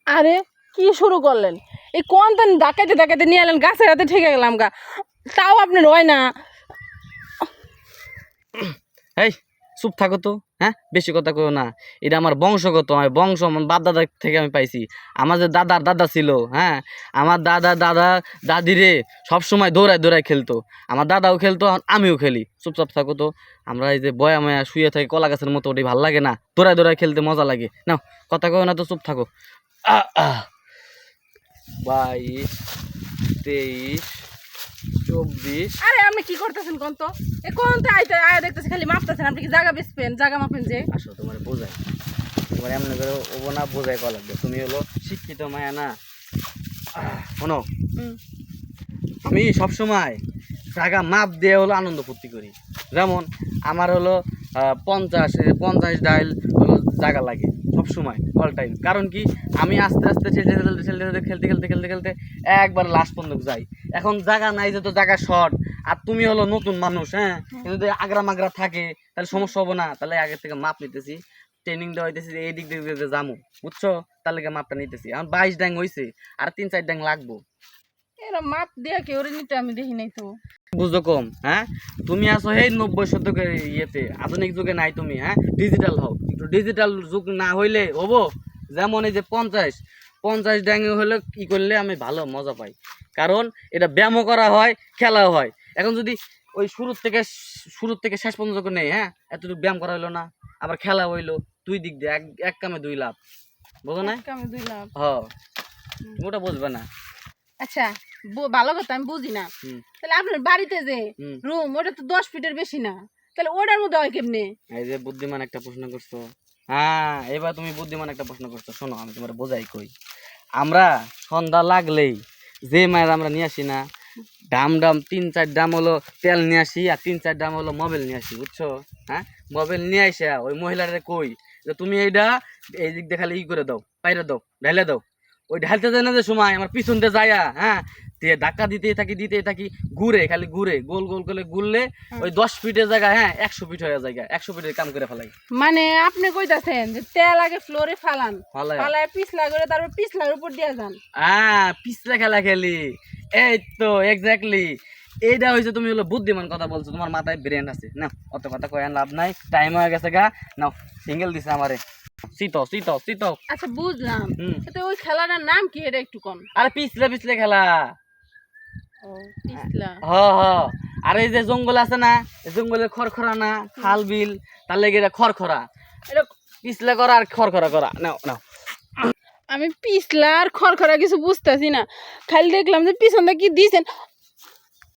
আরে কি শুরু করলেন? এই কোন তান ডাকাইতে ডাকাইতে নিয়ে এলেন, গাছের হাতে ঠেকে গেলাম গা। তাও আপনার হয় না। এই চুপ থাকো তো। হ্যাঁ, বেশি কথা কইও না। এটা আমার বংশগত, আমার বংশ, আমার বাপ দাদা থেকে আমি পাইছি। আমার যে দাদার দাদা ছিল, হ্যাঁ, আমার দাদা দাদা দাদিরে সবসময় দৌড়ায় দৌড়ায় খেলতো। আমার দাদাও খেলতো, আমিও খেলি। চুপচাপ থাকো তো। আমরা এই যে বয়া ময়া শুয়ে থাকি কলা গাছের মতো, ওটাই ভাল লাগে না? দৌড়ায় দৌড়ায় খেলতে মজা লাগে। নাও, কথা কইও না তো, চুপ থাকো। 22, 23, 24। আরে আপনি কি করতেছেন কোন তো? এ কোন তো আইতে আয়া দেখতেছি খালি মাপতেছেন। আপনি কি জায়গা বেচবেন? জায়গা মাপেন যে। আসো তোমার বোঝাই, তোমার এমন করে ওবো না, বোঝাই করা লাগবে। তুমি হলো শিক্ষিত মায়া না। শোনো, আমি সবসময় জায়গা মাপ দিয়ে হলো আনন্দ ফুর্তি করি। যেমন আমার হলো 50 ডাইল হলো জায়গা লাগে সবসময়, অল টাইম। কারণ কি, আমি আস্তে আস্তে খেলতে খেলতে খেলতে খেলতে একবার লাস্ট পর্যন্ত যাই। এখন জায়গা নাই, যে তো জায়গা শর্ট। আর তুমি হলো নতুন মানুষ, হ্যাঁ, কিন্তু যদি আগ্রা মাগরা থাকে তাহলে সমস্যা হবো না? তাহলে আগে থেকে মাপ নিতেছি, ট্রেনিং দেওয়া হইতেছি, এই দিক দিয়ে যাবো, বুঝছো? তাহলে মাপটা নিতেছি। এখন 22 ড্যাং হয়েছে, আর 3-4 ড্যাং লাগবো। এরকম মাপ দিয়ে কেউ নিতে আমি দেখি নাই তো। বুঝো কম, হ্যাঁ? তুমি আছো এই 90 শতকের ইয়েতে, আধুনিক যুগে নাই তুমি। হ্যাঁ, ডিজিটাল হও। একটু ডিজিটাল যুগ না হইলে হবো? যেমন এই যে 50 ড্যাঙে হলে কি করলে আমি ভালো মজা পাই, কারণ এটা ব্যায়ামও করা হয়, খেলাও হয়। এখন যদি ওই শুরুর থেকে শেষ পর্যন্ত করে নেই, হ্যাঁ, এতটুকু ব্যায়াম করা হইলো না, আবার খেলা হইলো, দুই দিক দিয়ে এক কামে দুই লাভ। বুঝো না? আমি 2 লাখ। হ, তুমি ওটা বুঝবে না। আচ্ছা, ভালো কথা আমি বুঝি না। তাহলে আপনার বাড়িতে যে রুম, ওটা তো 10 ফিটের বেশি না, তাহলে ওটার মধ্যে হয় কেমনে? এই যে বুদ্ধিমান একটা প্রশ্ন করছো। হ্যাঁ, এবার তুমি বুদ্ধিমান একটা প্রশ্ন করছো। শোনো, আমি তোমার বোঝাই কই। আমরা সন্ধ্যা লাগলেই যে মায়ের আমরা নিয়ে আসি না, ডাম 3-4 ডাম হলো তেল নিয়ে আসি, আর 3-4 ডাম হলো মোবাইল নিয়ে আসি, বুঝছো? হ্যাঁ, মোবাইল নিয়ে আসা ওই মহিলারে কই যে তুমি এইটা এই দিক দিয়ে খালি ই করে দাও, পাইরে দাও, ঢাইলে দাও। ওই ঢালতে যায় না যে সময় আমার পিছন দিয়ে যায়া, হ্যাঁ, দিয়ে ধাক্কা দিতেই থাকি, ঘুরে খালি ঘুরে, গোল গোল করে ঘুরলে ওই 10 ফিটের জায়গায়, হ্যাঁ, 100 ফিট হয়ে যায়, 100 ফিটের কাম করে ফেলাই। মানে আপনি কইতাছেন যে তেল আগে ফ্লোরে ফালান, ফালাই, ফালায় পিছলা করে তারপর পিছলার উপর দিয়ে যান। হ্যাঁ, পিছলা খেলা খেলি। এই তো এক্স্যাক্টলি, এইটা হয়েছে। তুমি হলো বুদ্ধিমান কথা বলছো, তোমার মাথায় ব্রেন আছে না। অত কথা কয়ে লাভ নাই, টাইম হয়ে গেছে গা। নাও, সিঙ্গেল দিছে আমারে। শীত। আচ্ছা বুঝলাম, তো ওই খেলাটার নাম কি এটা একটু কোন? আরে পিছলে খেলা। ও পিছলা। হ হ। আর এই যে জঙ্গল আছে না, জঙ্গলে খড়খড়া না, খাল বিল, তার লেগে এটা খড়খড়া। এটা পিছলে করা আর খড়খড়া করা। নাও নাও। আমি পিছলা আর খড়খড়া কিছু বুঝতেছি না, খালি দেখলাম যে পিছনটা কি দিয়েছেন।